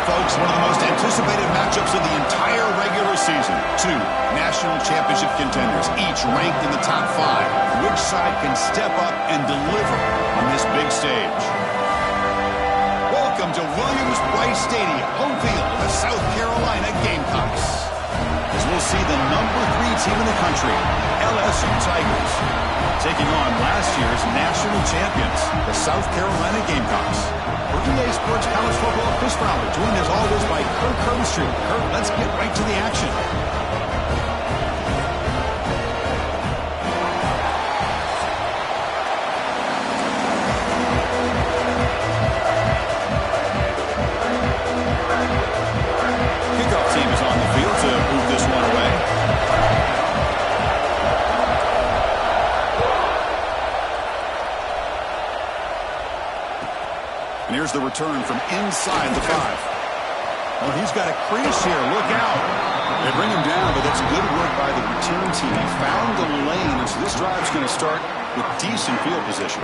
Folks, one of the most anticipated matchups of the entire regular season. Two national championship contenders, each ranked in the top 5. Which side can step up and deliver on this big stage? Welcome to Williams-Brice Stadium, home field of the South Carolina Gamecocks. As we'll see the number 3 team in the country, LSU Tigers, taking on last year's national champions, the South Carolina Gamecocks. For EA Sports College Football, Chris Fowler, joined as always by Kurt Kirkstreet. Kurt, let's get right to the action. Kickoff team is on the field to move this one away. And here's the return from inside the 5. Well, he's got a crease here. Look out. They bring him down, but that's good work by the return team. He found the lane, and so this drive's going to start with decent field position.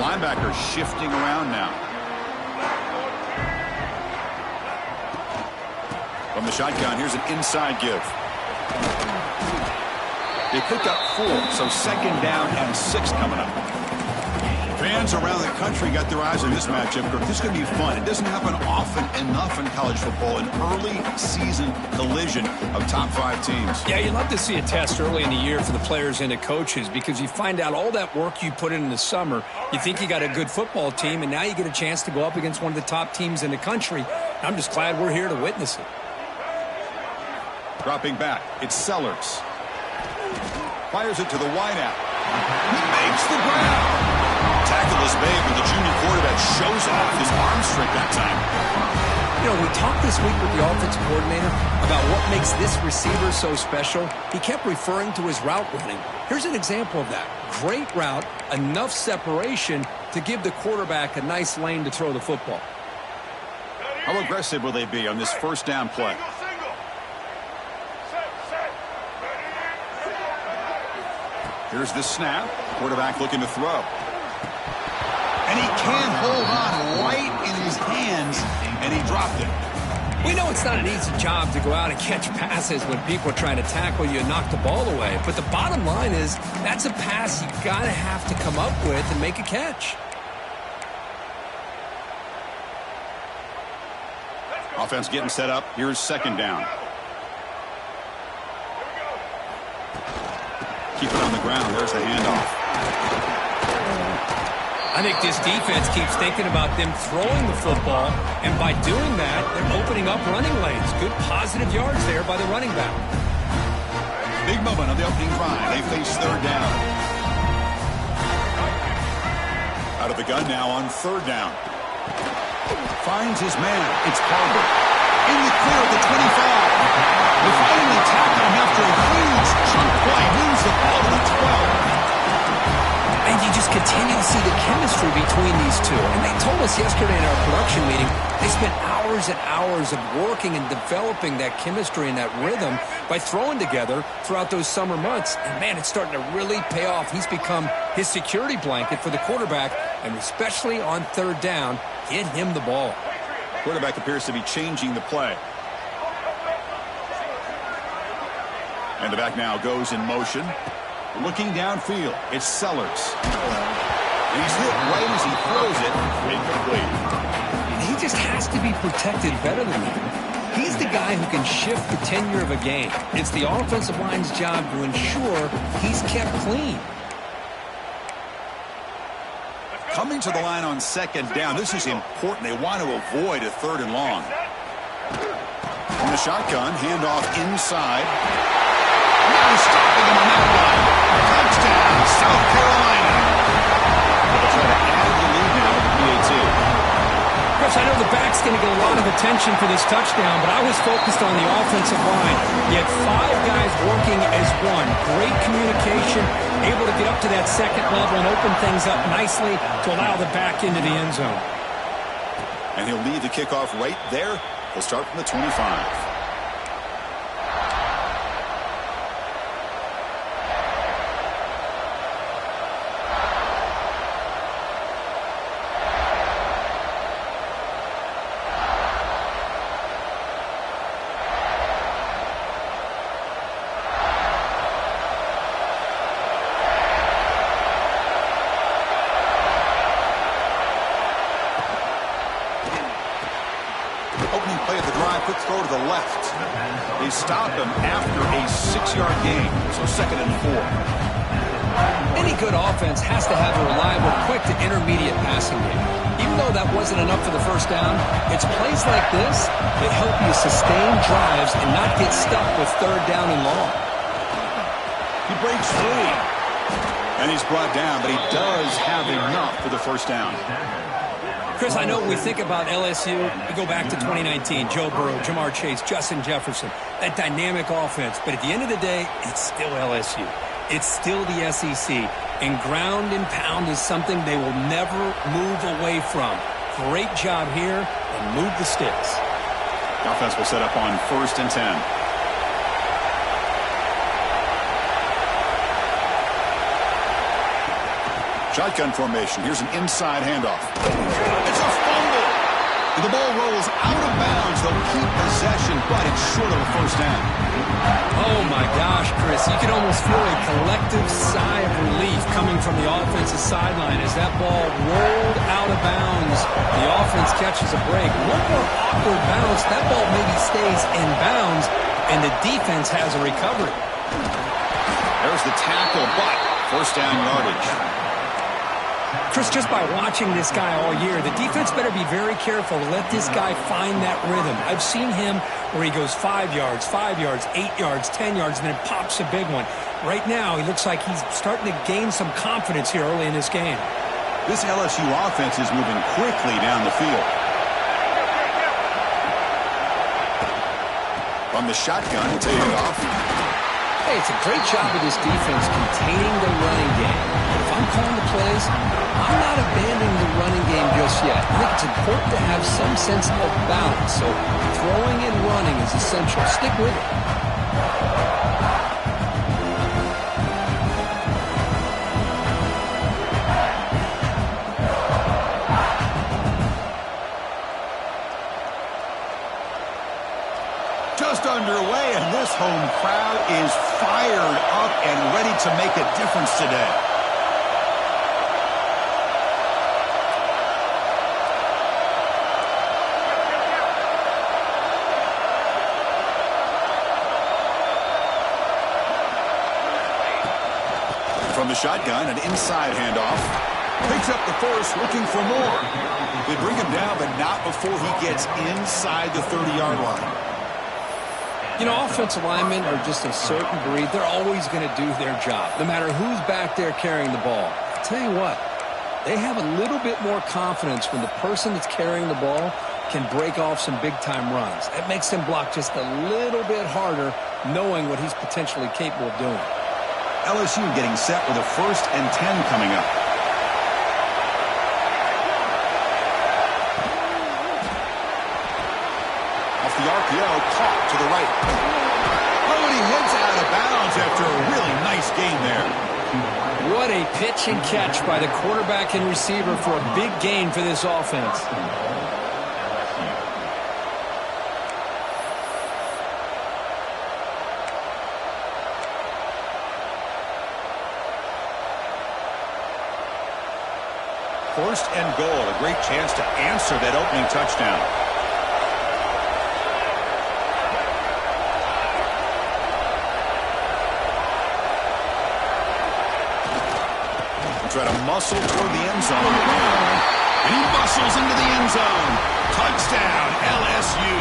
Linebacker shifting around now. From the shotgun, here's an inside give. They pick up 4, so second down and 6 coming up. Fans around the country got their eyes on this matchup. This is going to be fun. It doesn't happen often enough in college football, an early season collision of top 5 teams. Yeah, you'd love to see a test early in the year for the players and the coaches because you find out all that work you put in the summer. You think you got a good football team, and now you get a chance to go up against one of the top teams in the country. I'm just glad we're here to witness it. Dropping back, it's Sellers. Fires it to the wideout. He makes the grab. Tackle is made, but the junior quarterback shows off his arm strength that time. You know, we talked this week with the offensive coordinator about what makes this receiver so special. He kept referring to his route running. Here's an example of that. Great route, enough separation to give the quarterback a nice lane to throw the football. How aggressive will they be on this first down play? Here's the snap. Quarterback looking to throw. And he can't hold on right in his hands, and he dropped it. We know it's not an easy job to go out and catch passes when people are trying to tackle you and knock the ball away. But the bottom line is that's a pass you got to have to come up with and make a catch. Offense getting set up. Here's second down. Keep it on the ground. There's the handoff. I I think this defense keeps thinking about them throwing the football, and by doing that, they're opening up running lanes. Good positive yards there by the running back. Big moment on the opening drive. They face third down. Out of the gun now on third down. Finds his man. It's Carter. In the clear at the 25. They finally tackle him after a huge chunk play. Moves the ball to the 12. And you just continue to see the chemistry between these two. And they told us yesterday in our production meeting, they spent hours and hours of working and developing that chemistry and that rhythm by throwing together throughout those summer months. And, man, it's starting to really pay off. He's become his security blanket for the quarterback, and especially on third down, get him the ball. Quarterback appears to be changing the play. And the back now goes in motion. Looking downfield, it's Sellers. And he's hit right as he throws it. Incomplete. And he just has to be protected better than that. He's the guy who can shift the tenure of a game. It's the offensive line's job to ensure he's kept clean. Coming to the line on second down, this is important. They want to avoid a third and long. From the shotgun, handoff inside. No stopping him on that line. Touchdown, South Carolina. They'll try to add the lead now with the PAT. Chris, I know the back's going to get a lot of attention for this touchdown, but I was focused on the offensive line. You had 5 guys working as one. Great communication, able to get up to that second level and open things up nicely to allow the back into the end zone. And he'll lead the kickoff right there. He'll start from the 25. Quick throw to the left. They stop him after a 6-yard gain, so second and 4. Any good offense has to have a reliable, quick to intermediate passing game. Even though that wasn't enough for the first down, it's plays like this that help you sustain drives and not get stuck with third down and long. He breaks free. And he's brought down, but he does have enough for the first down. Chris, I know when we think about LSU, we go back to 2019, Joe Burrow, Jamar Chase, Justin Jefferson, that dynamic offense. But at the end of the day, it's still LSU. It's still the SEC. And ground and pound is something they will never move away from. Great job here, and move the sticks. The offense will set up on 1st and 10. Shotgun formation. Here's an inside handoff. It's a fumble. And the ball rolls out of bounds. They'll keep possession, but it's short of a first down. Oh, my gosh, Chris. You can almost feel a collective sigh of relief coming from the offensive sideline as that ball rolled out of bounds. The offense catches a break. One more awkward bounce. That ball maybe stays in bounds, and the defense has a recovery. There's the tackle, but first down yardage. Chris, just by watching this guy all year, the defense better be very careful to let this guy find that rhythm. I've seen him where he goes 5 yards, 8 yards, 10 yards, and then pops a big one. Right now, he looks like he's starting to gain some confidence here early in this game. This LSU offense is moving quickly down the field. From the shotgun, take it off. Hey, it's a great job of this defense containing the running game. If I'm calling the plays, I'm not abandoning the running game just yet. I think it's important to have some sense of balance. So throwing and running is essential. Stick with it. Just underway, and this home crowd is fired up and ready to make a difference today. From the shotgun, an inside handoff. Picks up the first, looking for more. They bring him down, but not before he gets inside the 30-yard line. You know, offensive linemen are just a certain breed. They're always going to do their job, no matter who's back there carrying the ball. I'll tell you what, they have a little bit more confidence when the person that's carrying the ball can break off some big-time runs. That makes him block just a little bit harder, knowing what he's potentially capable of doing. LSU getting set with a 1st and 10 coming up. Off the RPO, caught to the right. Oh, and he heads out of bounds after a really nice gain there. What a pitch and catch by the quarterback and receiver for a big gain for this offense. First and goal, a great chance to answer that opening touchdown. Try to muscle toward the end zone. And he muscles into the end zone. Touchdown, LSU.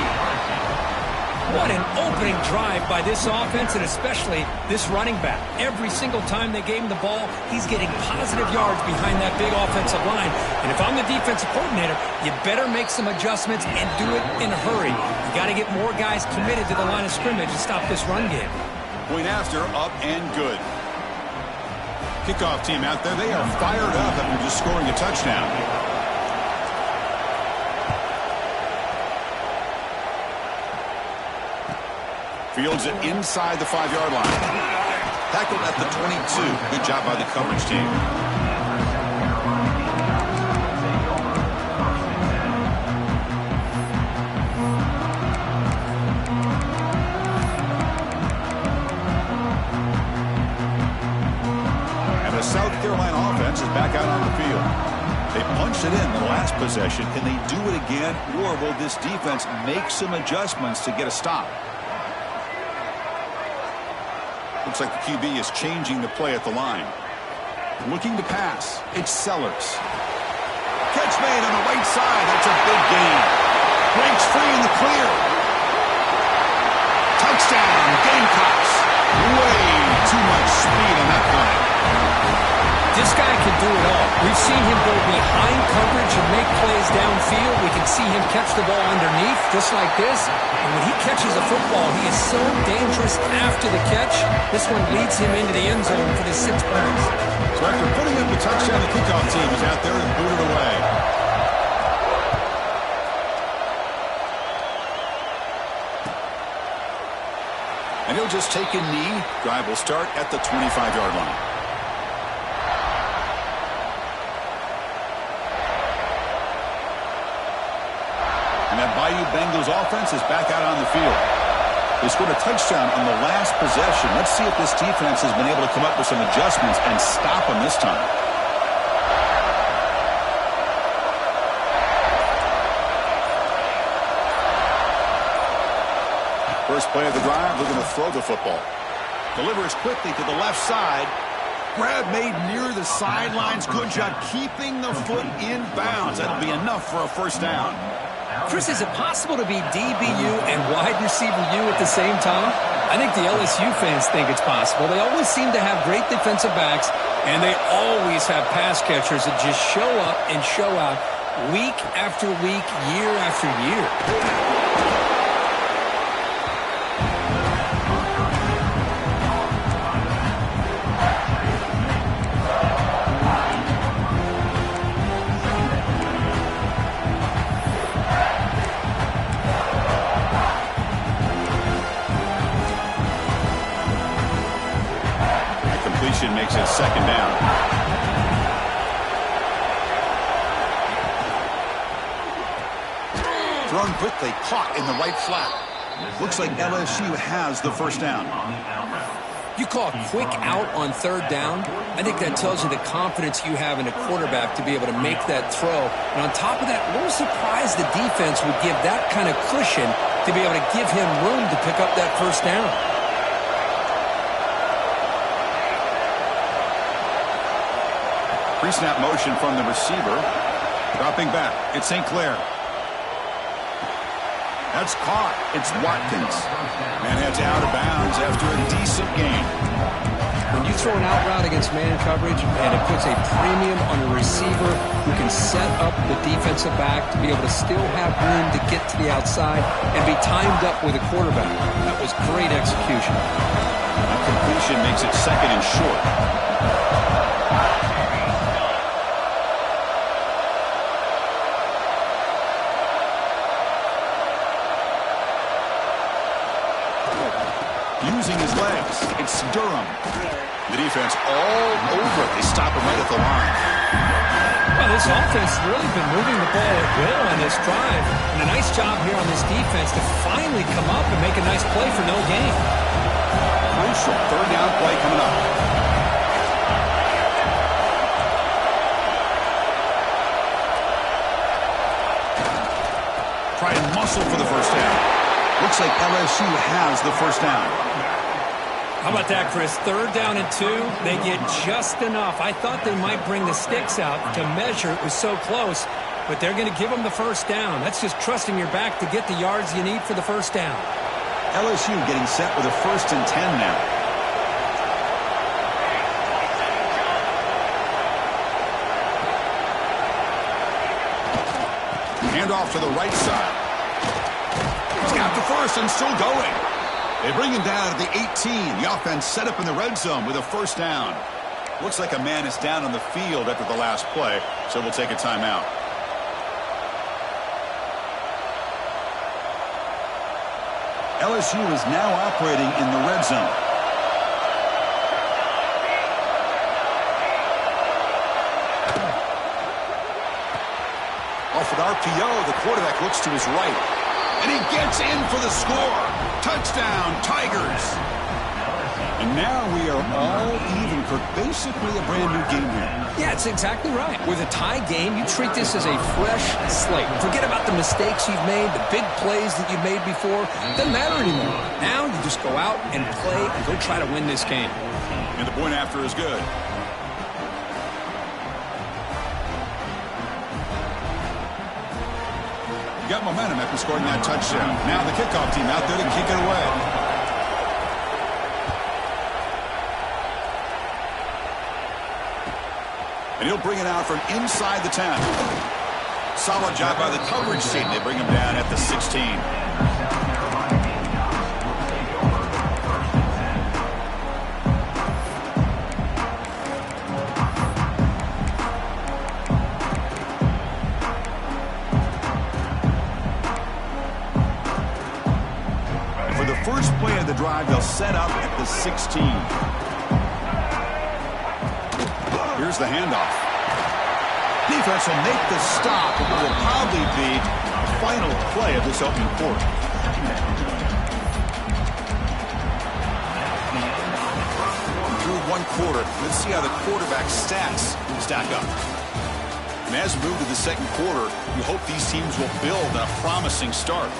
What an opening drive by this offense, and especially this running back. Every single time they gave him the ball, he's getting positive yards behind that big offensive line. And if I'm the defensive coordinator, you better make some adjustments and do it in a hurry. You got to get more guys committed to the line of scrimmage to stop this run game. Point after, up and good. Kickoff team out there, they are fired up after just scoring a touchdown. Fields it inside the 5-yard line. Tackled at the 22. Good job by the coverage team. And the South Carolina offense is back out on the field. They punched it in the last possession. Can they do it again, or will this defense make some adjustments to get a stop? Looks like the QB is changing the play at the line. Looking to pass. It's Sellers. Catch made on the right side. That's a big gain. Breaks free in the clear. Touchdown, Gamecocks. Way too much speed on that play. This guy can do it all. We've seen him go behind coverage and make plays downfield. We can see him catch the ball underneath, just like this. And when he catches a football, he is so dangerous after the catch. This one leads him into the end zone for the 6 points. So after putting up the touchdown, the kickoff team is out there and booted away. And he'll just take a knee. Drive will start at the 25-yard line. That Bayou Bengals offense is back out on the field. They scored a touchdown on the last possession. Let's see if this defense has been able to come up with some adjustments and stop them this time. First play of the drive, they're going to throw the football. Delivers quickly to the left side. Grab made near the sidelines. Good job keeping the foot in bounds. That'll be enough for a first down. Chris, is it possible to be DBU and wide receiver U at the same time? I think the LSU fans think it's possible. They always seem to have great defensive backs, and they always have pass catchers that just show up and show out week after week, year after year. Makes it second down. Thrown quickly, caught in the right flat. Looks like LSU has the first down. You call a quick out on third down. I think that tells you the confidence you have in a quarterback to be able to make that throw. And on top of that, a little surprised the defense would give that kind of cushion to be able to give him room to pick up that first down. Pre-snap motion from the receiver. Dropping back. It's St. Clair. That's caught. It's Watkins. Man heads out of bounds after a decent gain. When you throw an out route against man coverage, and it puts a premium on a receiver who can set up the defensive back to be able to still have room to get to the outside and be timed up with a quarterback. That was great execution. A completion makes it second and short. Using his legs, it's Durham. The defense all over it. They stop him right at the line. Well, this offense has really been moving the ball at will on this drive. And a nice job here on this defense to finally come up and make a nice play for no gain. Crucial third down play coming up. Try and muscle for the first down. Looks like LSU has the first down. How about that, Chris? Third down and 2. They get just enough. I thought they might bring the sticks out to measure. It was so close. But they're going to give them the first down. That's just trusting your back to get the yards you need for the first down. LSU getting set with a 1st and 10 now. Hand off to the right side. He's got the first and still going. They bring him down at the 18. The offense set up in the red zone with a first down. Looks like a man is down on the field after the last play, so we'll take a timeout. LSU is now operating in the red zone. Off with RPO, the quarterback looks to his right. And he gets in for the score. Touchdown, Tigers. And now we are all even for basically a brand new game here. Yeah, it's exactly right. With a tie game, you treat this as a fresh slate. Forget about the mistakes you've made, the big plays that you've made before. It doesn't matter anymore. Now you just go out and play and go try to win this game. And the point after is good. Got momentum after scoring that touchdown. Now the kickoff team out there to kick it away. And he'll bring it out from inside the 10. Solid job by the coverage team. They bring him down at the 16. First play of the drive, they'll set up at the 16. Here's the handoff. Defense will make the stop, and it will probably be the final play of this opening quarter. Through one quarter, let's see how the quarterback stats stack up. And as we move to the second quarter, you hope these teams will build a promising start.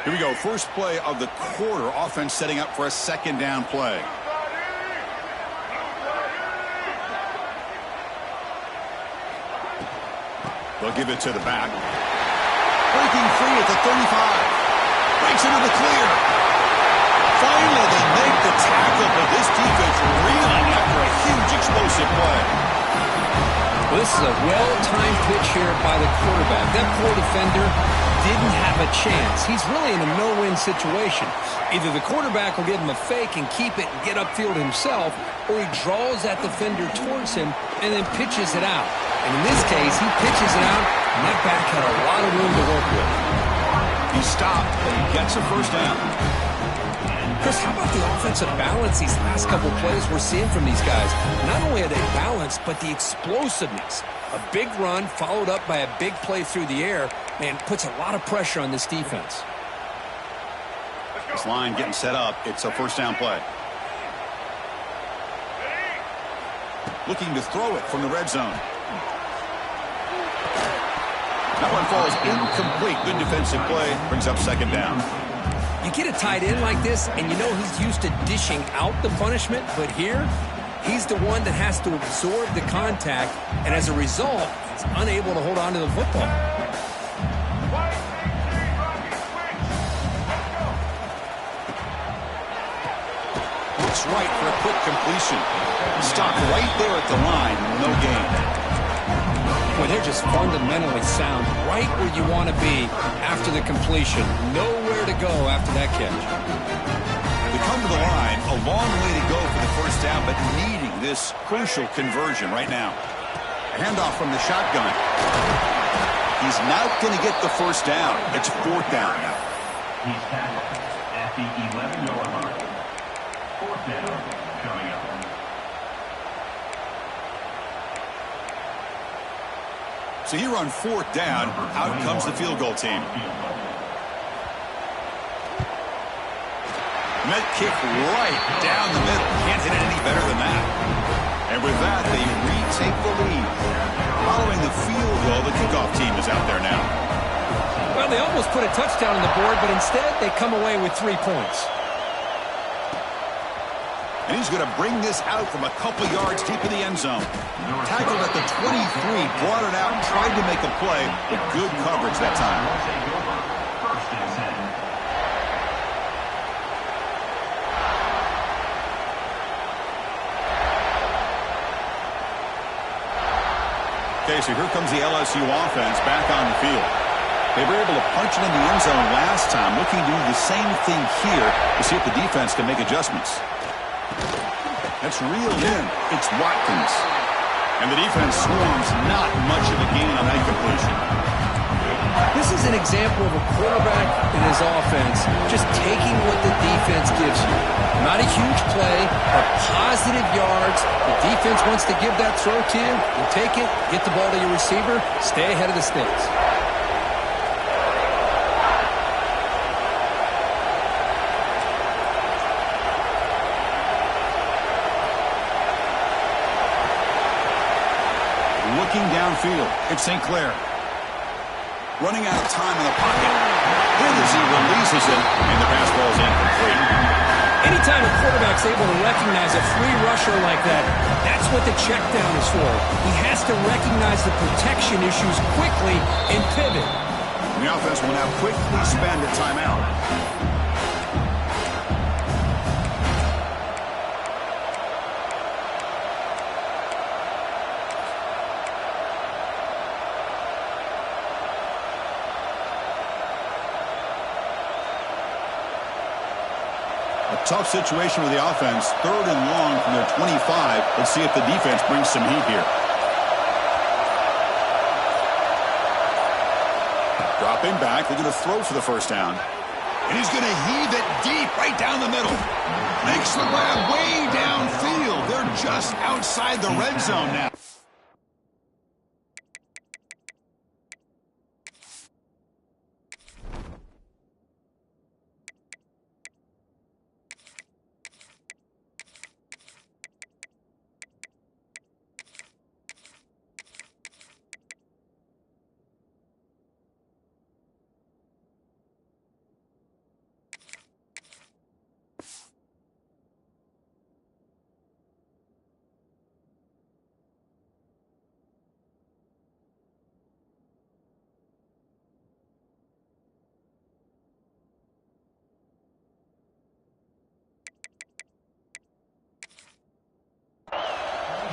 Here we go. First play of the quarter. Offense setting up for a second down play. They'll give it to the back. Breaking free at the 35. Breaks into the clear. Finally, they make the tackle, but this defense reeling after a huge explosive play. Well, this is a well-timed pitch here by the quarterback. That poor defender didn't have a chance. He's really in a no-win situation. Either the quarterback will give him a fake and keep it and get upfield himself, or he draws that defender towards him and then pitches it out. And in this case, he pitches it out, and that back had a lot of room to work with. He stopped, but he gets a first down. Chris, how about the offensive balance these last couple plays we're seeing from these guys? Not only are they balanced, but the explosiveness. A big run followed up by a big play through the air, man, puts a lot of pressure on this defense. This line getting set up. It's a first down play. Looking to throw it from the red zone. That one falls incomplete. Good defensive play. Brings up second down. You get a tight end like this, and you know he's used to dishing out the punishment, but here, he's the one that has to absorb the contact, and as a result, he's unable to hold on to the football. Looks right for a quick completion. Stopped right there at the line. No gain. Well, they're just fundamentally sound right where you want to be after the completion. Nowhere to go after that catch. They come to the line, a long way to go for the first down, but needing this crucial conversion right now. A handoff from the shotgun. He's not going to get the first down. It's fourth down now. He's tackled at the 11-yard line. Fourth down coming up. So here on fourth down, out comes the field goal team. Net kick right down the middle. Can't hit it any better than that. And with that, they retake the lead. Following the field goal, the kickoff team is out there now. Well, they almost put a touchdown on the board, but instead they come away with 3 points. And he's going to bring this out from a couple yards deep in the end zone. Tackled at the 23, brought it out, tried to make a play, but good coverage that time. Okay, so here comes the LSU offense back on the field. They were able to punch it in the end zone last time, looking to do the same thing here to see if the defense can make adjustments. That's reeled in. It's Watkins. And the defense swarms, not much of a gain on that completion. This is an example of a quarterback in his offense just taking what the defense gives you. Not a huge play, but positive yards. The defense wants to give that throw to you. You take it, get the ball to your receiver, stay ahead of the sticks. Looking downfield, it's St. Clair. Running out of time in the pocket. Here as he releases it, and the pass ball is incomplete. Anytime a quarterback's able to recognize a free rusher like that, that's what the check down is for. He has to recognize the protection issues quickly and pivot. The offense will now quickly spend a timeout. Tough situation with the offense. Third and long from their 25. Let's see if the defense brings some heat here. Dropping back. They're going to throw for the first down. And he's going to heave it deep right down the middle. Makes the grab way downfield. They're just outside the red zone now.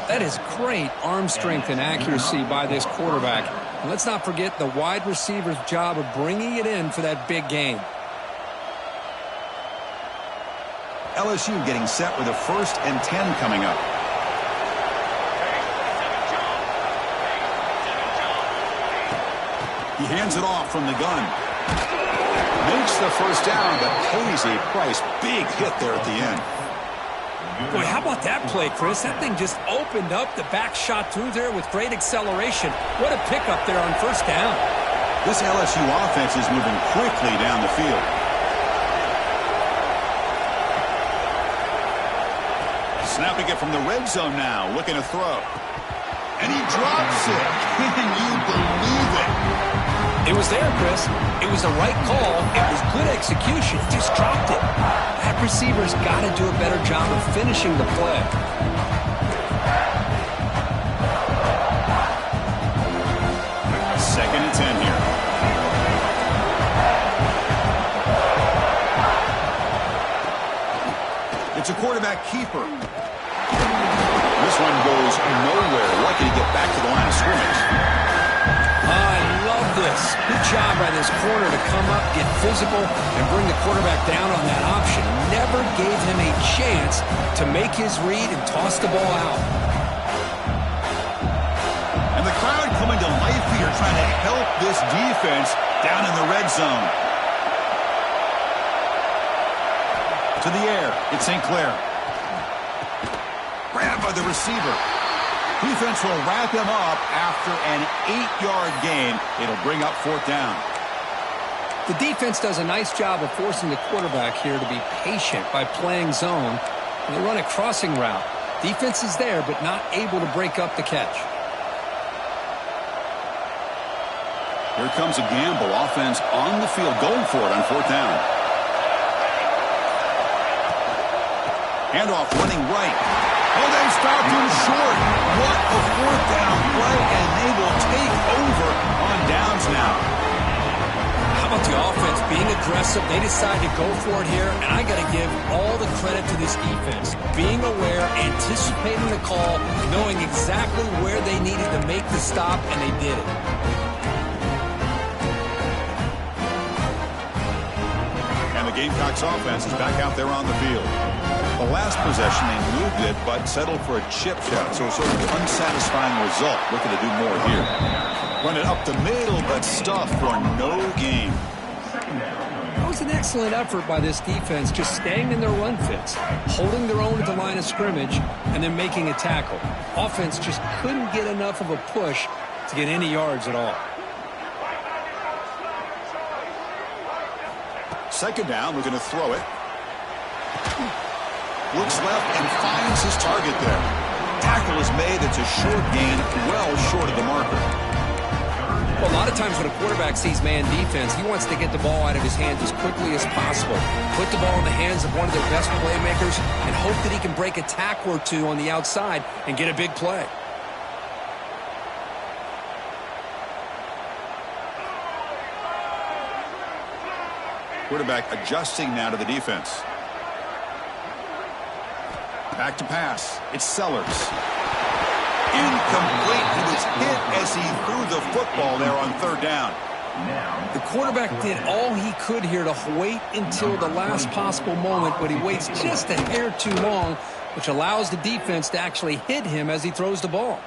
That is great arm strength and accuracy by this quarterback. And let's not forget the wide receiver's job of bringing it in for that big game. LSU getting set with a 1st and 10 coming up. He hands it off from the gun. Makes the first down, but pays a price. Big hit there at the end. Boy, how about that play, Chris? That thing just opened up. The back shot through there with great acceleration. What a pickup there on first down. This LSU offense is moving quickly down the field. Snapping it from the red zone now, looking to throw. And he drops it. Can you believe it? It was there, Chris. It was the right call. It was good execution. He just dropped it. That receiver's got to do a better job of finishing the play. Second and 10 here. It's a quarterback keeper. This one goes nowhere. Lucky to get back to the line of scrimmage. I love this. Good job by this corner to come up, get physical, and bring the quarterback down on that option. Never gave him a chance to make his read and toss the ball out. And the crowd coming to life here, trying to help this defense down in the red zone. To the air, it's St. Clair. Grabbed by the receiver. Defense will wrap him up after an 8-yard gain. It'll bring up fourth down. The defense does a nice job of forcing the quarterback here to be patient by playing zone. And they run a crossing route. Defense is there, but not able to break up the catch. Here comes a gamble. Offense on the field, going for it on fourth down. Handoff running right. Oh, they stopped him short. What a fourth down play, and they will take over on downs now. How about the offense being aggressive? They decide to go for it here, and I got to give all the credit to this defense. Being aware, anticipating the call, knowing exactly where they needed to make the stop, and they did it. And the Gamecocks offense is back out there on the field. The last possession, they moved it, but settled for a chip shot, so sort of an unsatisfying result. Looking to do more here. Run it up the middle, but stuffed for no gain. That was an excellent effort by this defense, just staying in their run fits, holding their own at the line of scrimmage, and then making a tackle. Offense just couldn't get enough of a push to get any yards at all. Second down, we're going to throw it. Looks left and finds his target there. Tackle is made. It's a short gain, well short of the marker. Well, a lot of times when a quarterback sees man defense, he wants to get the ball out of his hands as quickly as possible. Put the ball in the hands of one of their best playmakers and hope that he can break a tackle or two on the outside and get a big play. Quarterback adjusting now to the defense. Back to pass. It's Sellers. Incomplete. He was hit as he threw the football there on third down. The quarterback did all he could here to wait until the last possible moment, but he waits just a hair too long, which allows the defense to actually hit him as he throws the ball.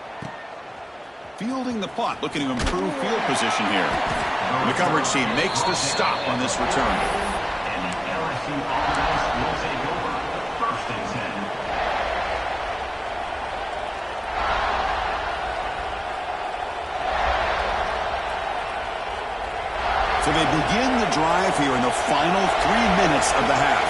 Fielding the punt, looking to improve field position here. And the coverage team makes the stop on this return. And the LSU offense will take over. First and 10. So they begin the drive here in the final 3 minutes of the half.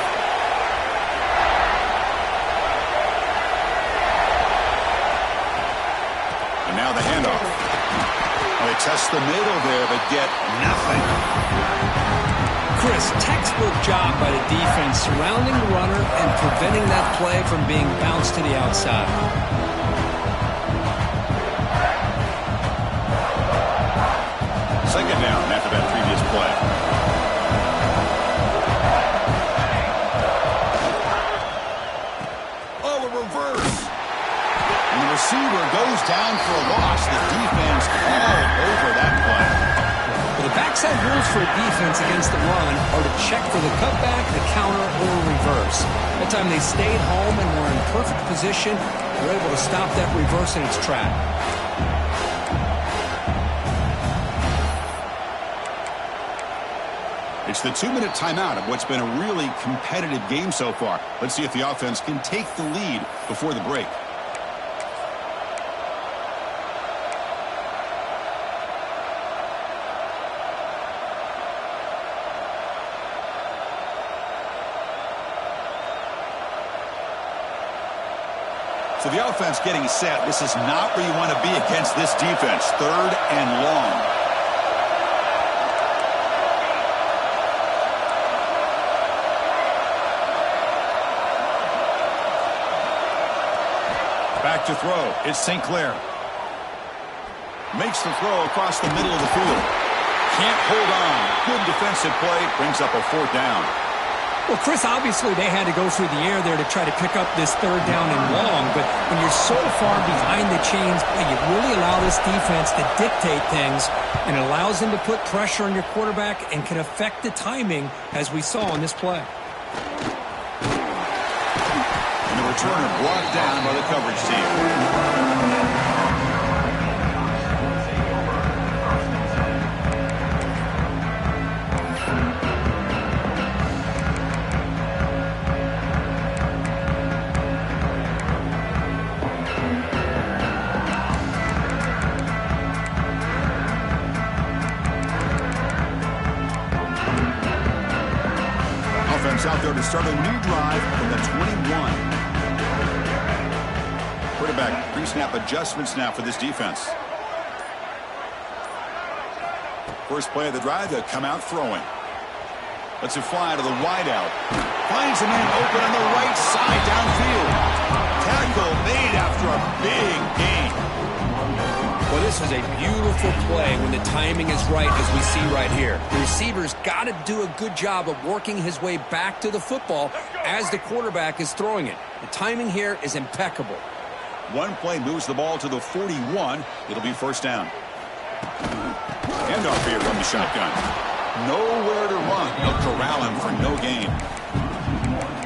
And now the handoff. Well, they test the middle there, but get nothing. Chris, textbook job by the defense surrounding the runner and preventing that play from being bounced to the outside. Second down after that previous play. Oh, a reverse. And the receiver goes down for a loss. The defense all over that play. Well, the backside rules for a defense against the run are to check for the cutback, the counter, or reverse. That time they stayed home and were in perfect position. They were able to stop that reverse in its track. It's the 2-minute timeout of what's been a really competitive game so far. Let's see if the offense can take the lead before the break. So the offense getting set. This is not where you want to be against this defense. Third and long. Back to throw. It's St. Clair. Makes the throw across the middle of the field. Can't hold on. Good defensive play. Brings up a 4th down. Well, Chris, obviously they had to go through the air there to try to pick up this 3rd down and long, but when you're so far behind the chains, you really allow this defense to dictate things, and it allows them to put pressure on your quarterback and can affect the timing, as we saw on this play. And the returner brought down by the coverage team. Out there to start a new drive from the 21. Quarterback pre-snap adjustments now for this defense. First play of the drive, they'll come out throwing. Lets it fly to the wideout. Finds a man open on the right side downfield. Tackle made after a big gain. Well, this is a beautiful play when the timing is right, as we see right here. The receiver's got to do a good job of working his way back to the football as the quarterback is throwing it. The timing here is impeccable. One play moves the ball to the 41. It'll be 1st down. Handoff here from the shotgun. Nowhere to run. They'll corral him for no gain.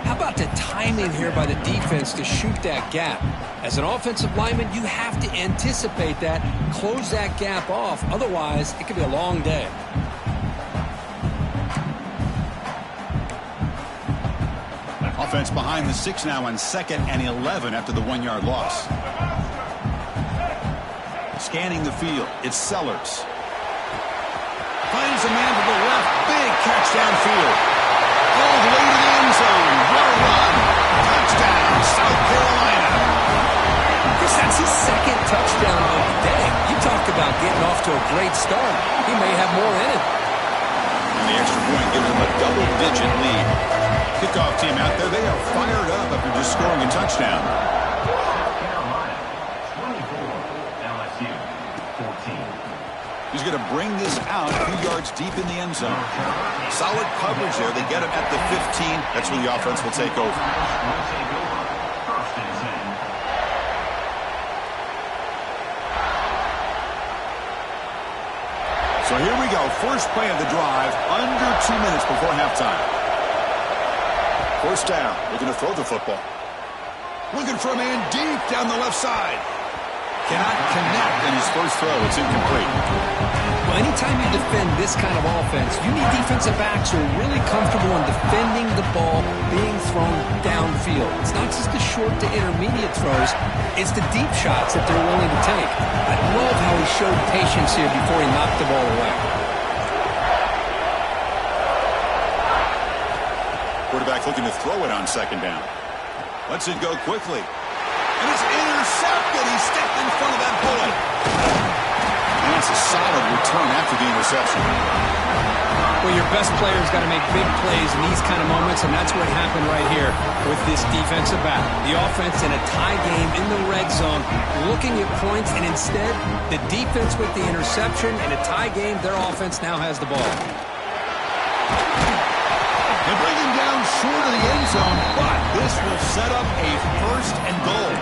How about the timing here by the defense to shoot that gap? As an offensive lineman, you have to anticipate that, close that gap off. Otherwise, it could be a long day. Offense behind the 6 now on 2nd and 11 after the 1-yard loss. Scanning the field, it's Sellers. Finds a man to the left, big catch downfield. All the way to the end zone, what a run. Touchdown, South Carolina. Chris, that's his 2nd touchdown of the day. You talk about getting off to a great start. He may have more in it. And the extra point gives them a double-digit lead. Kickoff team out there, they are fired up after just scoring a touchdown. Carolina, 24, LSU, 14. He's going to bring this out a few yards deep in the end zone. Solid coverage there. They get him at the 15. That's where the offense will take over. First and 10. So here we go. First play of the drive, under 2 minutes before halftime. 1st down. Looking to throw the football. Looking for a man deep down the left side. Cannot connect in his first throw. It's incomplete. Well, anytime you defend this kind of offense, you need defensive backs who are really comfortable in defending the ball being thrown downfield. It's not just the short to intermediate throws. It's the deep shots that they're willing to take. I love how he showed patience here before he knocked the ball away. Quarterback looking to throw it on 2nd down. Lets it go quickly. And it's intercepted. He stepped in front of that bullet. And it's a solid return after the interception. Well, your best player's got to make big plays in these kind of moments, and that's what happened right here with this defensive back. The offense in a tie game in the red zone, looking at points, and instead, the defense with the interception. In a tie game, their offense now has the ball. They bring him down short of the end zone, but this will set up a 1st and goal.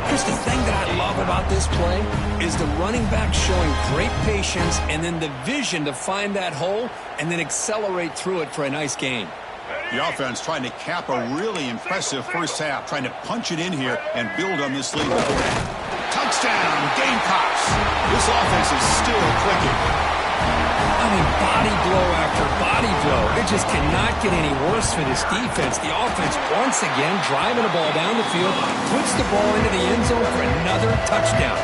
Chris, the thing that I love about this play is the running back showing great patience and then the vision to find that hole and then accelerate through it for a nice gain. The offense trying to cap a really impressive first half, trying to punch it in here and build on this lead. Touchdown, Gamecocks. This offense is still clicking. I mean, body blow after body blow. It just cannot get any worse for this defense. The offense, once again, driving the ball down the field, puts the ball into the end zone for another touchdown.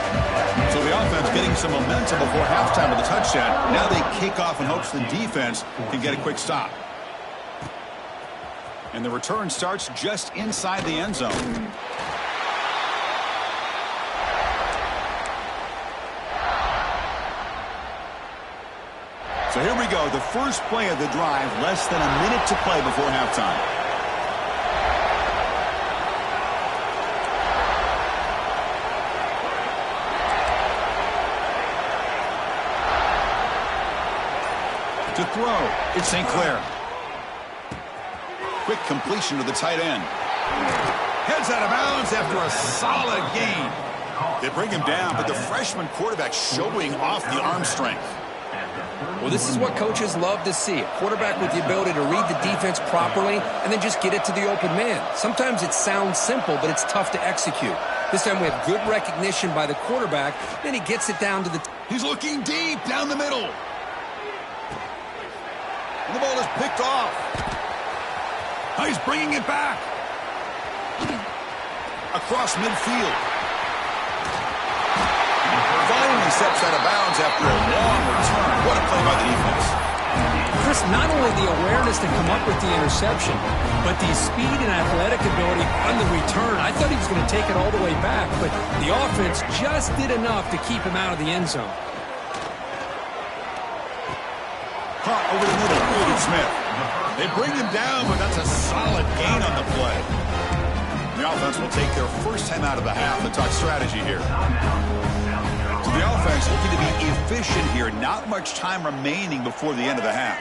So the offense getting some momentum before halftime with the touchdown. Now they kick off in hopes the defense can get a quick stop. And the return starts just inside the end zone. So here we go, the first play of the drive, less than a minute to play before halftime. throw. It's St. Clair. Quick completion to the tight end. Heads out of bounds after a solid gain. They bring him down, but the freshman quarterback showing off the arm strength. Well, this is what coaches love to see. A quarterback with the ability to read the defense properly and then just get it to the open man. Sometimes it sounds simple, but it's tough to execute. This time we have good recognition by the quarterback, then he gets it down to the... He's looking deep down the middle. And the ball is picked off. Oh, he's bringing it back. Across midfield. Finally steps out of bounds after a long return. What a play by the defense. Chris, not only the awareness to come up with the interception, but the speed and athletic ability on the return. I thought he was going to take it all the way back, but the offense just did enough to keep him out of the end zone. Caught over the middle, William Smith. They bring him down, but that's a solid gain on the play. The offense will take their first time out of the half to talk strategy here. So the offense looking to be efficient here. Not much time remaining before the end of the half.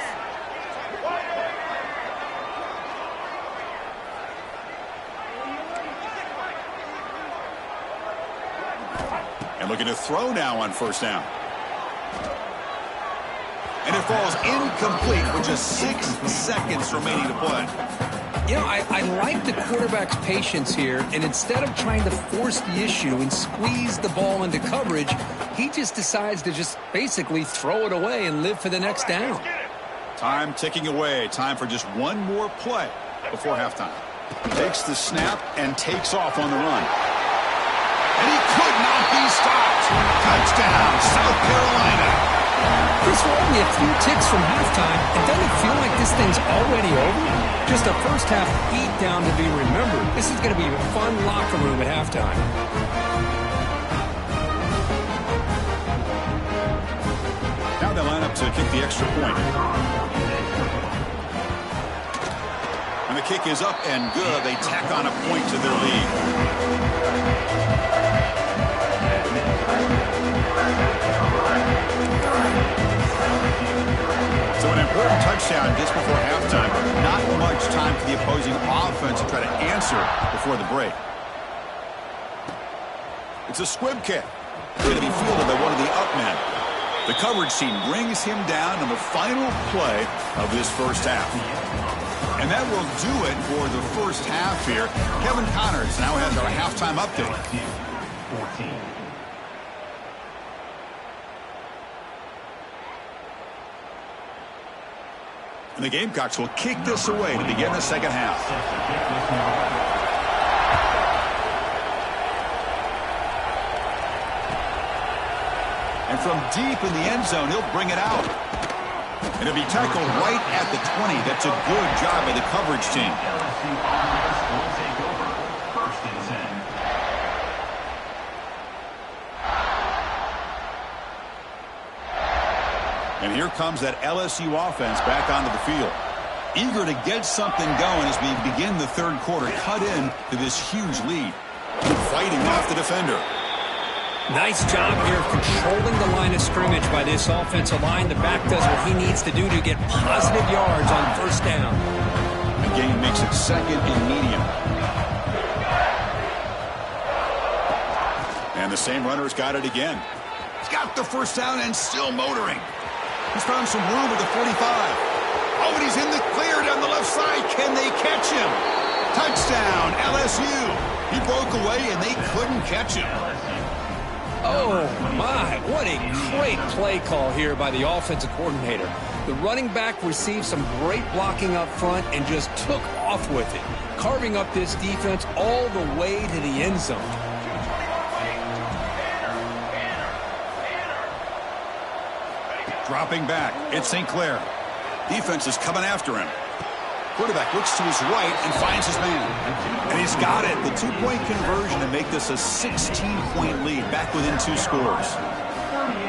And looking to throw now on first down. And it falls incomplete with just 6 seconds remaining to play. You know, I like the quarterback's patience here, and instead of trying to force the issue and squeeze the ball into coverage, he just decides to just basically throw it away and live for the next down. Time ticking away. Time for just one more play before halftime. Takes the snap and takes off on the run. And he could not be stopped. Touchdown, South Carolina. Chris, we're only a few ticks from halftime, and doesn't it feel like this thing's already over? Just a first-half beatdown to be remembered. This is going to be a fun locker room at halftime. Now they line up to kick the extra point. And the kick is up and good. They tack on a point to their lead. So an important touchdown just before halftime. Not much time for the opposing offense to try to answer before the break. It's a squib kick. Going to be fielded by one of the up men. The coverage team brings him down on the final play of this first half. And that will do it for the first half here. Kevin Connors now has our halftime update. 14. And the Gamecocks will kick this away to begin the second half. And from deep in the end zone, he'll bring it out. And it'll be tackled right at the 20. That's a good job by the coverage team. LSU offense will take over. First and 10. And here comes that LSU offense back onto the field. Eager to get something going as we begin the third quarter. Cut in to this huge lead. Fighting off the defender. Nice job here of controlling the line of scrimmage by this offensive line. The back does what he needs to do to get positive yards on first down. The game makes it second and medium. And the same runner's got it again. He's got the first down and still motoring. He's found some room at the 45. Oh, and he's in the clear down the left side. Can they catch him? Touchdown, LSU. He broke away, and they couldn't catch him. Oh, my. What a great play call here by the offensive coordinator. The running back received some great blocking up front and just took off with it, carving up this defense all the way to the end zone. Dropping back, it's St. Clair. Defense is coming after him. Quarterback looks to his right and finds his man. And he's got it. The two-point conversion to make this a 16-point lead, back within 2 scores.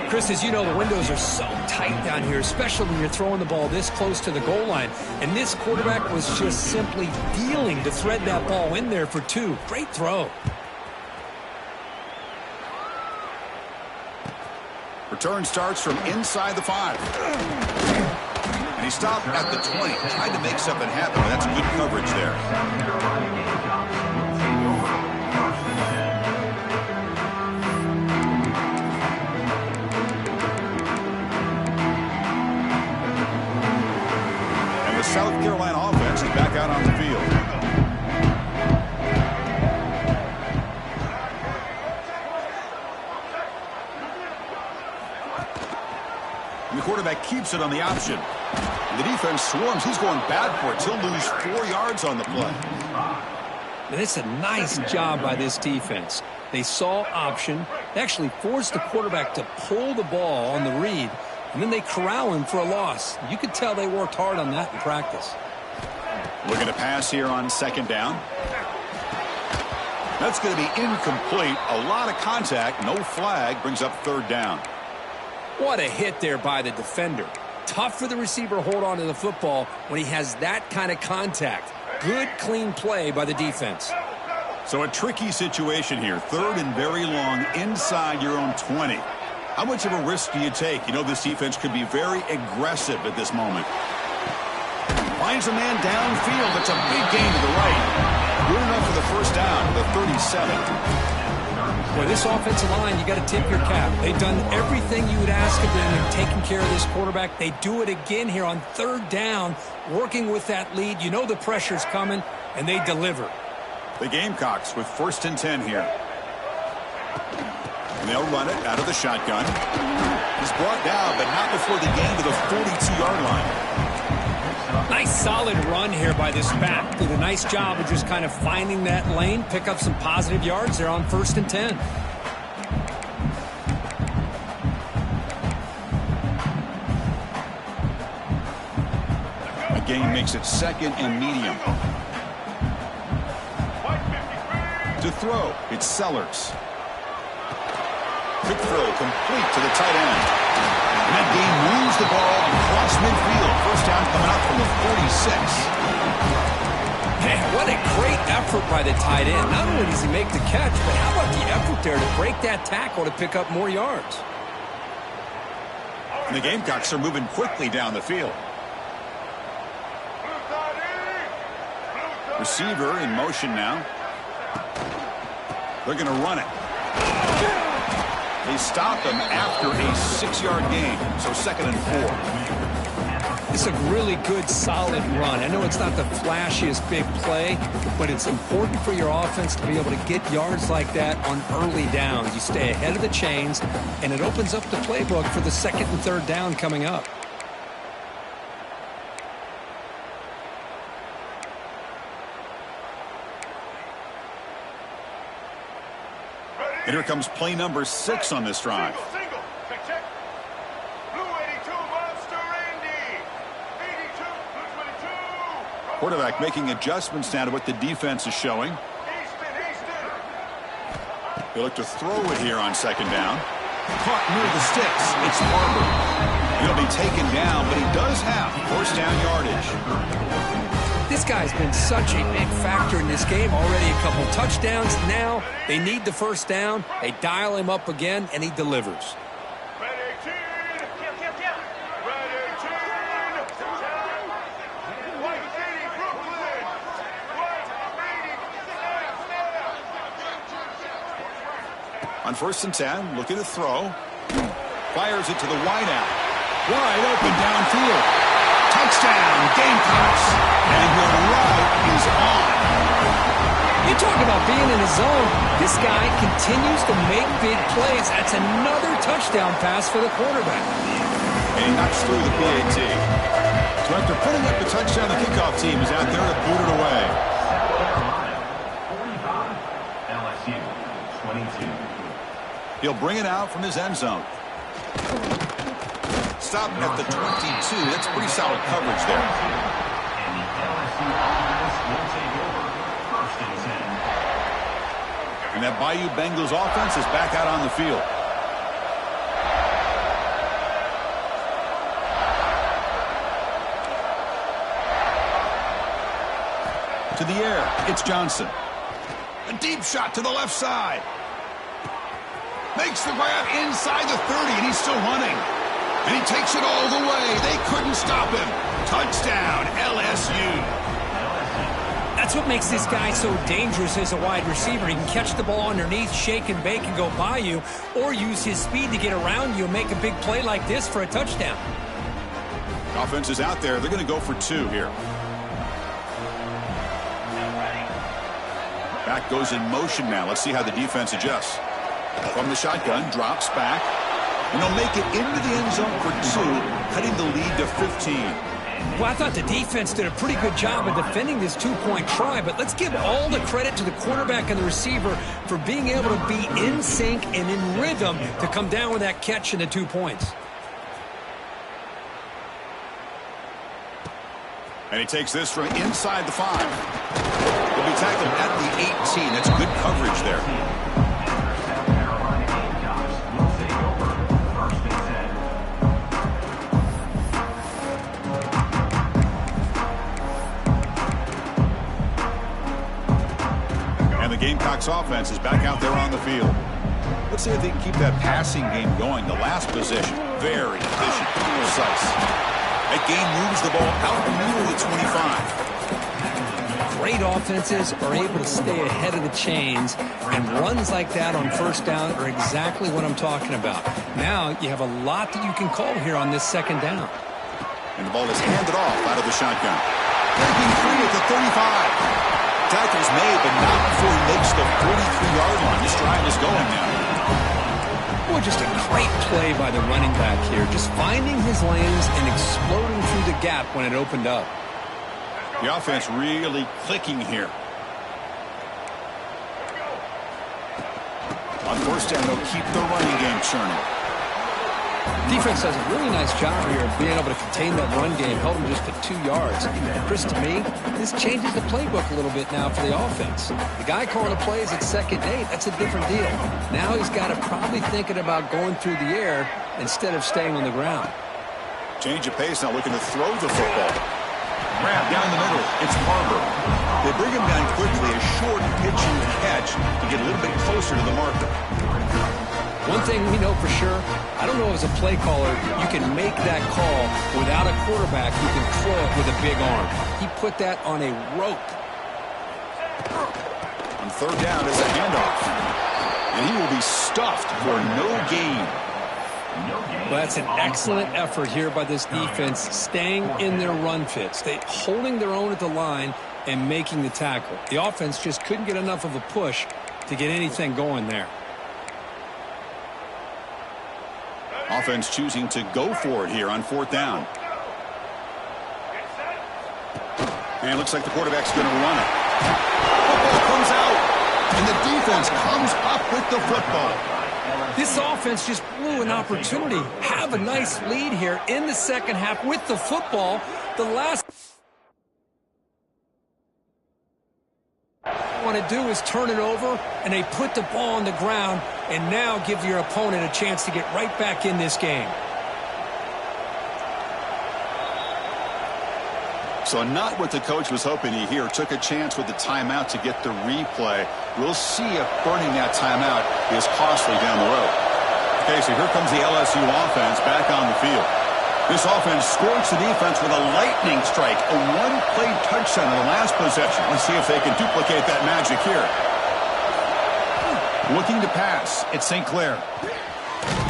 Chris, as you know, the windows are so tight down here, especially when you're throwing the ball this close to the goal line. And this quarterback was just simply dealing to thread that ball in there for 2. Great throw. Return starts from inside the 5. And he stopped at the 20, tried to make something happen, but that's good coverage there. South Carolina Gamecocks will take over first and 10. And the South Carolina offense is back out on the field. And the quarterback keeps it on the option. And the defense swarms. He's going bad for it. He'll lose 4 yards on the play. And it's a nice job by this defense. They saw option. They actually forced the quarterback to pull the ball on the read, and then they corral him for a loss. You could tell they worked hard on that in practice. Looking to pass here on second down. That's going to be incomplete. A lot of contact. No flag. Brings up third down. What a hit there by the defender. Tough for the receiver to hold on to the football when he has that kind of contact. Good, clean play by the defense. So a tricky situation here. Third and very long inside your own 20. How much of a risk do you take? You know this defense could be very aggressive at this moment. Finds a man downfield. That's a big gain to the right. Good enough for the first down, the 37. Boy, this offensive line, you got to tip your cap. They've done everything you would ask of them in taking care of this quarterback. They do it again here on third down, working with that lead. You know the pressure's coming, and they deliver. The Gamecocks with first and 10 here. And they'll run it out of the shotgun. He's brought down, but not before the gain to the 42-yard line. Nice solid run here by this back. Did a nice job of just kind of finding that lane, pick up some positive yards there on first and 10. The gain makes it second and medium. To throw, it's Sellers. Quick throw, complete to the tight end. And that game moves the ball across midfield. First down coming up from the 46. Man, what a great effort by the tight end. Not only does he make the catch, but how about the effort there to break that tackle to pick up more yards? And the Gamecocks are moving quickly down the field. Receiver in motion now. They're going to run it. They stop him after a 6-yard gain, so second and 4. It's a really good, solid run. I know it's not the flashiest big play, but it's important for your offense to be able to get yards like that on early downs. You stay ahead of the chains, and it opens up the playbook for the second and third down coming up. And here comes play number 6 on this drive. Quarterback making adjustments now to what the defense is showing. They look to throw it here on second down. Caught near the sticks. It's Barber. He'll be taken down, but he does have first down yardage. This guy's been such a big factor in this game. Already a couple touchdowns. Now they need the first down. They dial him up again, and he delivers. On first and 10, looking to throw. Fires it to the wideout. Wide open downfield. Touchdown, Gamecocks. And the route is on. You talk about being in the zone. This guy continues to make big plays. That's another touchdown pass for the quarterback. And he knocks through the PAT. So after putting up the touchdown, the kickoff team is out there to boot it away. 45, LSU 22. He'll bring it out from his end zone. Stop at the 22. That's pretty solid coverage there. And the LSU offense will take over first and 10. And that Bayou Bengals offense is back out on the field. To the air, it's Johnson. A deep shot to the left side. Makes the grab inside the 30, and he's still running. And he takes it all the way. They couldn't stop him. Touchdown, LSU. That's what makes this guy so dangerous as a wide receiver. He can catch the ball underneath, shake and bake, and go by you, or use his speed to get around you and make a big play like this for a touchdown. Offense is out there. They're going to go for 2 here. Back goes in motion now. Let's see how the defense adjusts. From the shotgun, drops back. And they'll make it into the end zone for 2, cutting the lead to 15. Well, I thought the defense did a pretty good job of defending this 2-point try, but let's give all the credit to the quarterback and the receiver for being able to be in sync and in rhythm to come down with that catch and the 2 points. And he takes this from inside the 5. He'll be tackled at the 18. That's good coverage there. Gamecocks offense is back out there on the field. Let's see if they can keep that passing game going. The last possession, very efficient, precise. That game moves the ball out the middle of the 25. Great offenses are able to stay ahead of the chains, and runs like that on first down are exactly what I'm talking about. Now you have a lot that you can call here on this second down. And the ball is handed off out of the shotgun. Breaking free at the 35. Tackle's made, but not before he makes the 43-yard line. This drive is going now. Boy, just a great play by the running back here. Just finding his lanes and exploding through the gap when it opened up. The offense really clicking here. On first down, they'll keep the running game churning. Defense does a really nice job here of being able to contain that run game, held him just to 2 yards. Chris, to me, this changes the playbook a little bit now for the offense. The guy calling the plays at 2nd and 8, that's a different deal. Now he's got to probably thinking about going through the air instead of staying on the ground. Change of pace, now looking to throw the football. Grab down the middle, it's Barber. They bring him down quickly, a short pitch and catch to get a little bit closer to the marker. One thing we know for sure, I don't know as a play caller, you can make that call without a quarterback who can throw it with a big arm. He put that on a rope. On third down is a handoff. And he will be stuffed for no gain. Well, that's an excellent effort here by this defense, staying in their run fit, holding their own at the line and making the tackle. The offense just couldn't get enough of a push to get anything going there. Offense choosing to go for it here on 4th down. And it looks like the quarterback's going to run it. Football comes out, and the defense comes up with the football. This offense just blew an opportunity. Have a nice lead here in the second half with the football. The last want to do is turn it over, and they put the ball on the ground and now give your opponent a chance to get right back in this game. So not what the coach was hoping to hear. Took a chance with the timeout to get the replay. We'll see if burning that timeout is costly down the road. Okay, so here comes the LSU offense back on the field. This offense scorched the defense with a lightning strike, a one-play touchdown in the last possession. Let's see if they can duplicate that magic here. Looking to pass, it's St. Clair.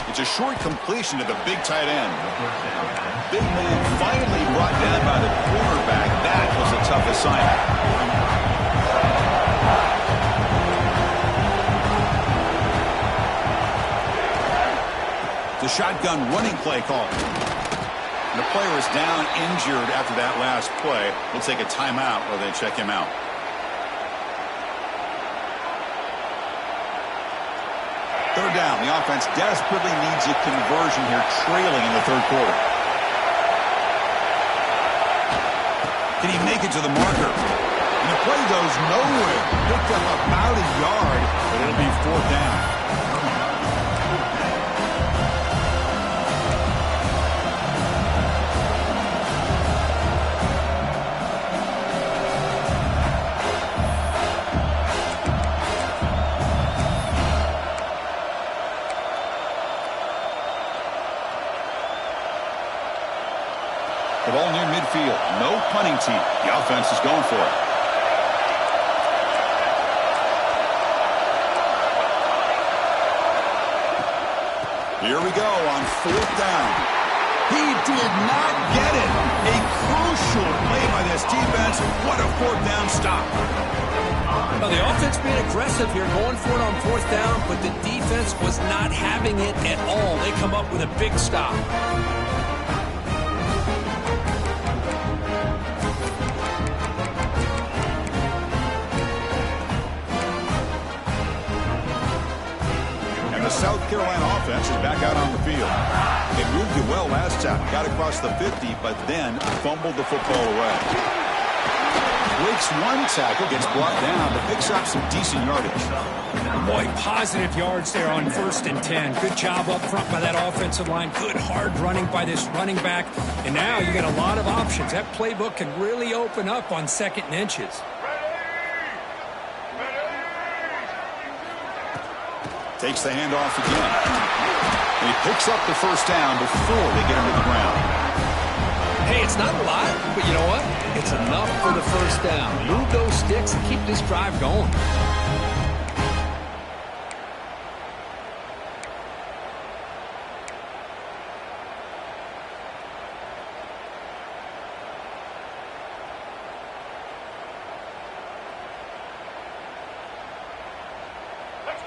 It's a short completion to the big tight end. Big move finally brought down by the quarterback. That was a tough assignment. The shotgun running play call. And the player is down injured after that last play. We'll take a timeout while they check him out. Third down. The offense desperately needs a conversion here, trailing in the third quarter. Can he make it to the marker? And the play goes nowhere. Picked up about a yard, but it'll be 4th down. The ball near midfield. team. The offense is going for it. Here we go on 4th down. He did not get it. A crucial play by this defense. What a 4th down stop. Well, the offense being aggressive here, going for it on 4th down, but the defense was not having it at all. They come up with a big stop. South Carolina offense is back out on the field. It moved it well last time. Got across the 50, but then fumbled the football away. Breaks one tackle, gets brought down, but picks up some decent yardage. Boy, positive yards there on 1st and 10. Good job up front by that offensive line. Good hard running by this running back. And now you get a lot of options. That playbook can really open up on 2nd and inches. Takes the handoff again. And he picks up the 1st down before they get him to the ground. Hey, it's not a lot, but you know what? It's enough for the 1st down. Move those sticks and keep this drive going.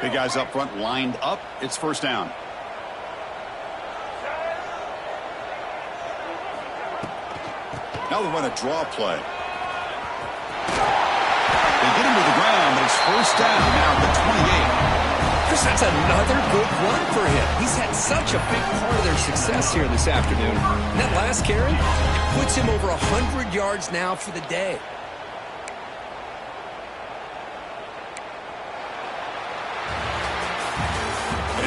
Big guys up front lined up. It's 1st down. Now they run a draw play. They get him to the ground, but it's 1st down now at the 28. Chris, that's another good run for him. He's had such a big part of their success here this afternoon. And that last carry, it puts him over 100 yards now for the day.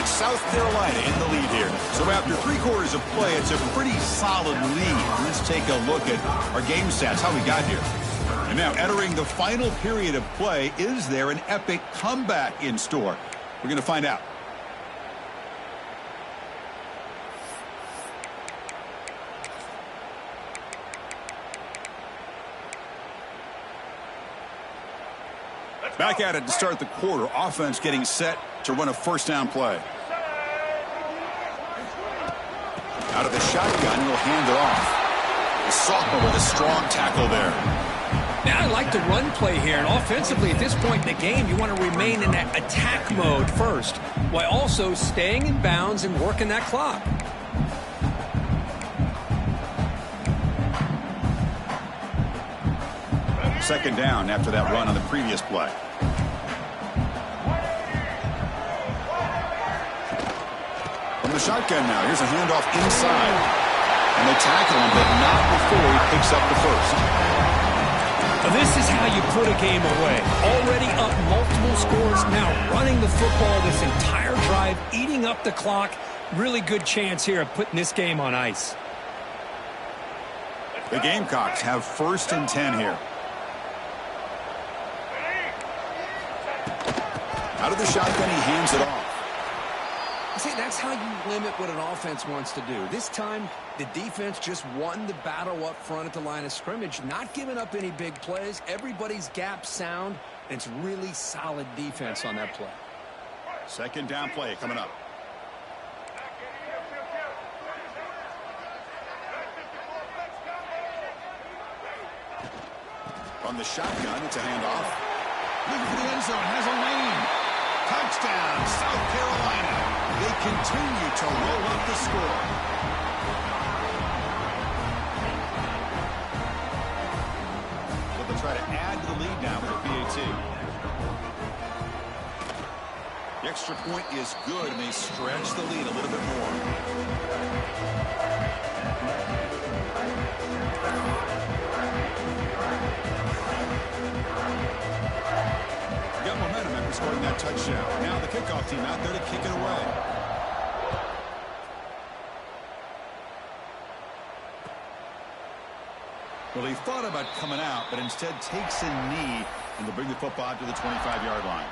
South Carolina in the lead here. So after 3 quarters of play, it's a pretty solid lead. Let's take a look at our game stats, how we got here. And now entering the final period of play, is there an epic comeback in store? We're going to find out. Back at it to start the quarter. Offense getting set to run a 1st down play. Out of the shotgun, he'll hand it off. The sophomore with a strong tackle there. Now I like the run play here. And offensively, at this point in the game, you want to remain in that attack mode first, while also staying in bounds and working that clock. Second down after that run on the previous play. From the shotgun now, here's a handoff inside. And they tackle him, but not before he picks up the 1st. Now this is how you put a game away. Already up multiple scores, now running the football this entire drive, eating up the clock. Really good chance here of putting this game on ice. The Gamecocks have 1st and 10 here. Out of the shotgun, he hands it off. See, that's how you limit what an offense wants to do. This time, the defense just won the battle up front at the line of scrimmage, not giving up any big plays. Everybody's gap sound, and it's really solid defense on that play. Second down play coming up. From the shotgun, it's a handoff. Looking for the end zone, has a lane. Touchdown, South Carolina. They continue to roll up the score. But they'll try to add to the lead now with a PAT. The extra point is good, and they stretch the lead a little bit more. Got momentum after scoring that touchdown. Now the kickoff team out there to kick it away. Well, he thought about coming out, but instead takes a knee, and they'll bring the football out to the 25-yard line.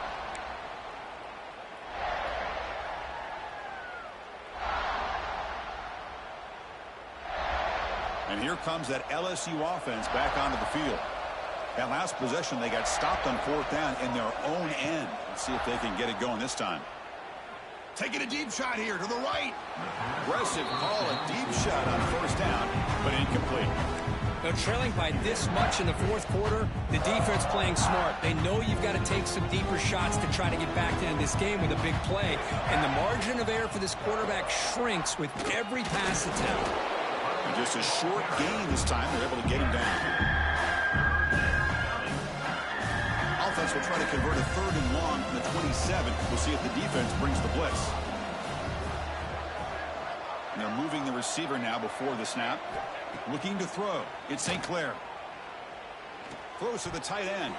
And here comes that LSU offense back onto the field. That last possession, they got stopped on 4th down in their own end. Let's see if they can get it going this time. Taking a deep shot here to the right. Aggressive call, a deep shot on 1st down, but incomplete. They're trailing by this much in the 4th quarter. The defense playing smart. They know you've got to take some deeper shots to try to get back into this game with a big play. And the margin of error for this quarterback shrinks with every pass attempt. And just a short gain this time. They're able to get him down. Offense will try to convert a 3rd and long from the 27. We'll see if the defense brings the blitz. And they're moving the receiver now before the snap. Looking to throw. It's St. Clair. Throws to the tight end.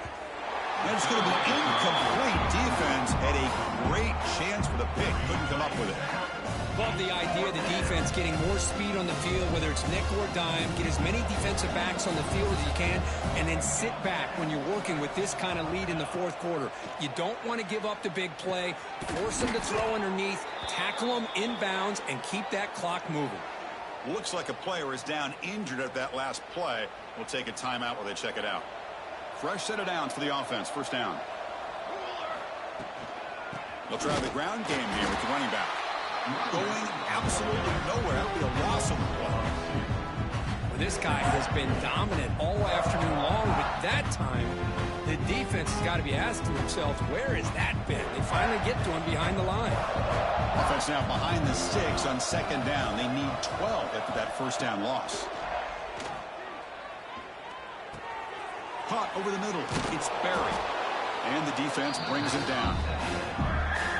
And it's going to be incomplete. Defense had a great chance for the pick. Couldn't come up with it. Love the idea of the defense getting more speed on the field, whether it's nickel or dime. Get as many defensive backs on the field as you can, and then sit back when you're working with this kind of lead in the 4th quarter. You don't want to give up the big play. Force them to throw underneath, tackle them inbounds, and keep that clock moving. Looks like a player is down injured at that last play. We'll take a timeout while they check it out. Fresh set of downs for the offense. 1st down. They'll try the ground game here with the running back. Going absolutely nowhere. That'll be a loss on the ball. Well, this guy has been dominant all afternoon long, but that time the defense has got to be asking themselves, where has that been? They finally get to him behind the line. Offense now behind the 6 on 2nd down. They need 12 after that 1st down loss. Caught over the middle. It's Barry. And the defense brings him down.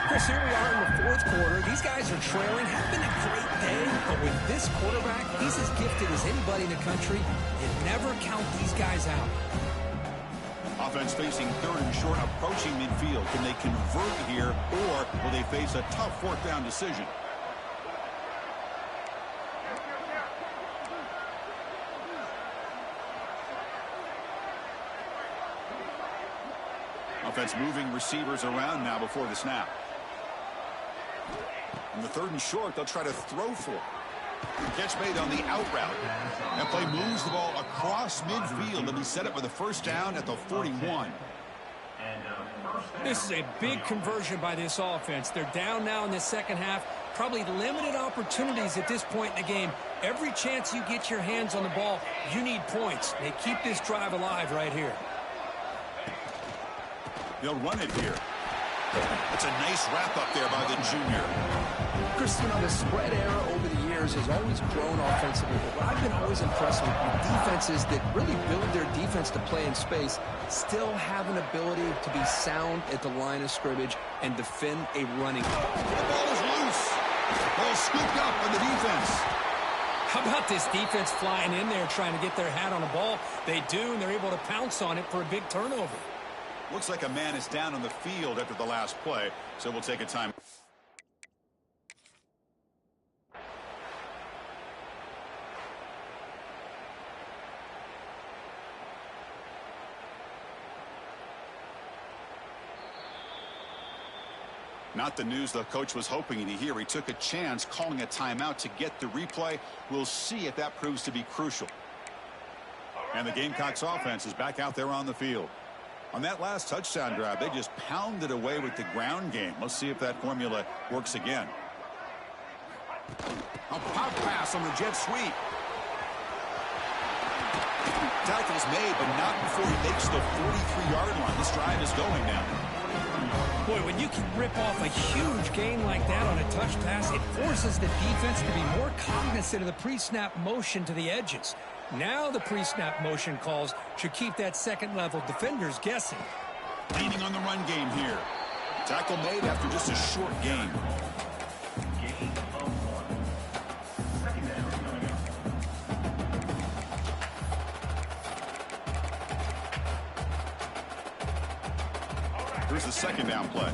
Chris, here we are in the 4th quarter. These guys are trailing. Have been a great day, but with this quarterback, he's as gifted as anybody in the country. You never count these guys out. Offense facing 3rd and short, approaching midfield. Can they convert here, or will they face a tough 4th down decision? Offense moving receivers around now before the snap. On the 3rd and short, they'll try to throw for it. Catch made on the out route. That play moves the ball across midfield. They'll be set up with a 1st down at the 41. This is a big conversion by this offense. They're down now in the 2nd half. Probably limited opportunities at this point in the game. Every chance you get your hands on the ball, you need points. They keep this drive alive right here. They'll run it here. It's a nice wrap up there by the junior. Chris, you know, the spread era over the years has always grown offensively, but what I've been always impressed with defenses that really build their defense to play in space still have an ability to be sound at the line of scrimmage and defend a running play. The ball is loose. Ball scooped up on the defense. How about this defense flying in there trying to get their hat on the ball? They do, and they're able to pounce on it for a big turnover. Looks like a man is down on the field after the last play, so we'll take a time. Not the news the coach was hoping to hear. He took a chance calling a timeout to get the replay. We'll see if that proves to be crucial. And the Gamecocks offense is back out there on the field. On that last touchdown drive, they just pounded away with the ground game. Let's see if that formula works again. A pop pass on the jet sweep. Tackle's made, but not before he makes the 43-yard line. This drive is going now. Boy, when you can rip off a huge gain like that on a touch pass, it forces the defense to be more cognizant of the pre-snap motion to the edges. Now the pre-snap motion calls should keep that second-level defenders guessing. Leaning on the run game here. Tackle made after just a short gain. Gain of 1. 2nd down coming up. Here's the 2nd down play.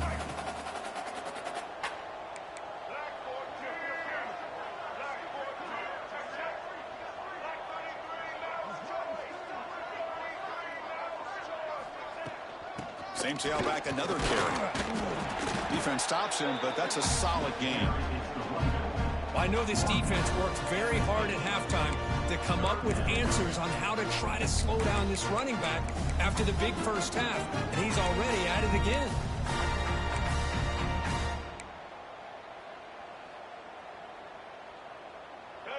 Same tailback, another carry. Defense stops him, but that's a solid game. Well, I know this defense worked very hard at halftime. to come up with answers on how to try to slow down this running back after the big first half, and he's already at it again.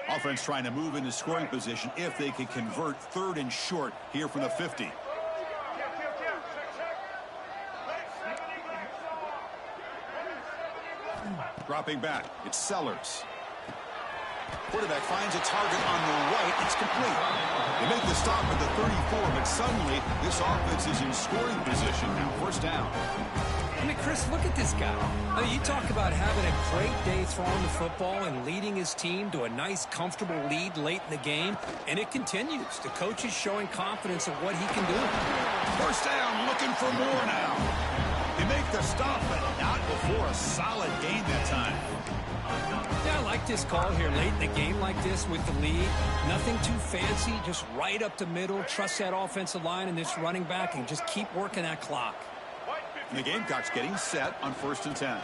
Offense trying to move into scoring position if they can convert 3rd and short here from the 50. Dropping back, it's Sellers. Quarterback finds a target on the right. It's complete. They make the stop at the 34, but suddenly this offense is in scoring position now. First down. I mean, Chris, look at this guy. I mean, you talk about having a great day throwing the football and leading his team to a nice, comfortable lead late in the game, and it continues. The coach is showing confidence of what he can do. First down, looking for more now. They make the stop, but not before a solid gain that time. Yeah, I like this call here late in the game like this with the lead. Nothing too fancy, just right up the middle. Trust that offensive line and this running back and just keep working that clock. And the Gamecocks getting set on 1st and 10.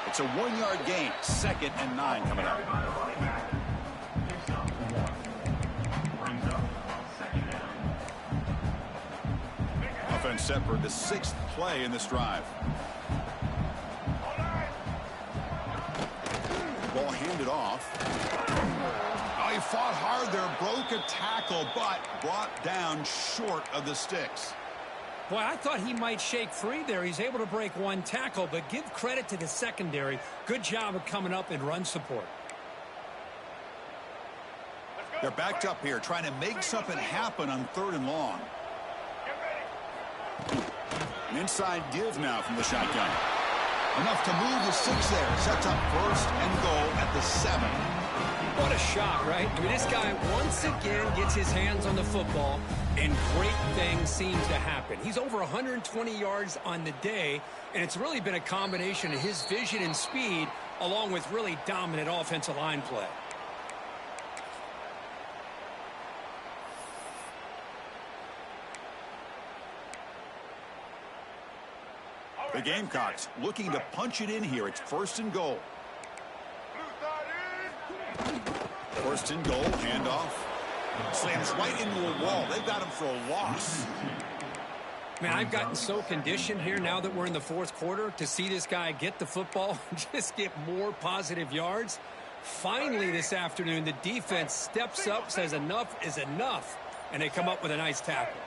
It's a 1-yard gain. 2nd and 9 coming up. Offense set for the 6th play in this drive. Ball handed off. Oh, he fought hard there, broke a tackle, but brought down short of the sticks. Boy, I thought he might shake free there. He's able to break one tackle, but give credit to the secondary. Good job of coming up in run support. They're backed up here, trying to make something happen on 3rd and long. An inside give now from the shotgun. Enough to move the 6 there. Sets up 1st and goal at the 7. What a shot, right? I mean, this guy once again gets his hands on the football, and great things seem to happen. He's over 120 yards on the day, and it's really been a combination of his vision and speed along with really dominant offensive line play. The Gamecocks looking to punch it in here. It's 1st and goal. 1st and goal, handoff. Slams right into a wall. They've got him for a loss. Man, I've gotten so conditioned here now that we're in the 4th quarter to see this guy get the football and just get more positive yards. Finally this afternoon, the defense steps up, says enough is enough, and they come up with a nice tackle.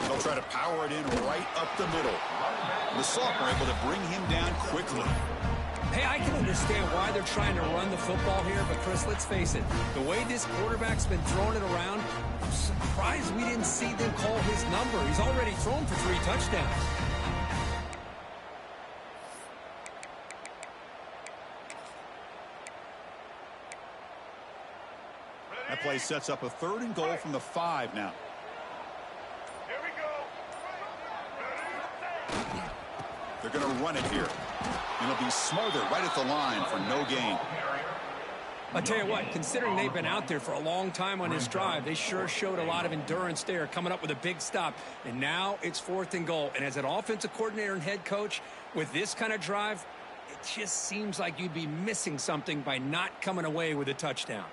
They'll try to power it in right up the middle. The Soft are able to bring him down quickly. Hey, I can understand why they're trying to run the football here, but Chris, let's face it, the way this quarterback's been throwing it around, I'm surprised we didn't see them call his number. He's already thrown for 3 touchdowns. That play sets up a 3rd and goal from the 5 now. Here we go. They're going to run it here. And it'll be smothered right at the line for no gain. I'll tell you what, considering they've been out there for a long time on this drive, they sure showed a lot of endurance there, coming up with a big stop. And now it's 4th and goal. And as an offensive coordinator and head coach, with this kind of drive, it just seems like you'd be missing something by not coming away with a touchdown.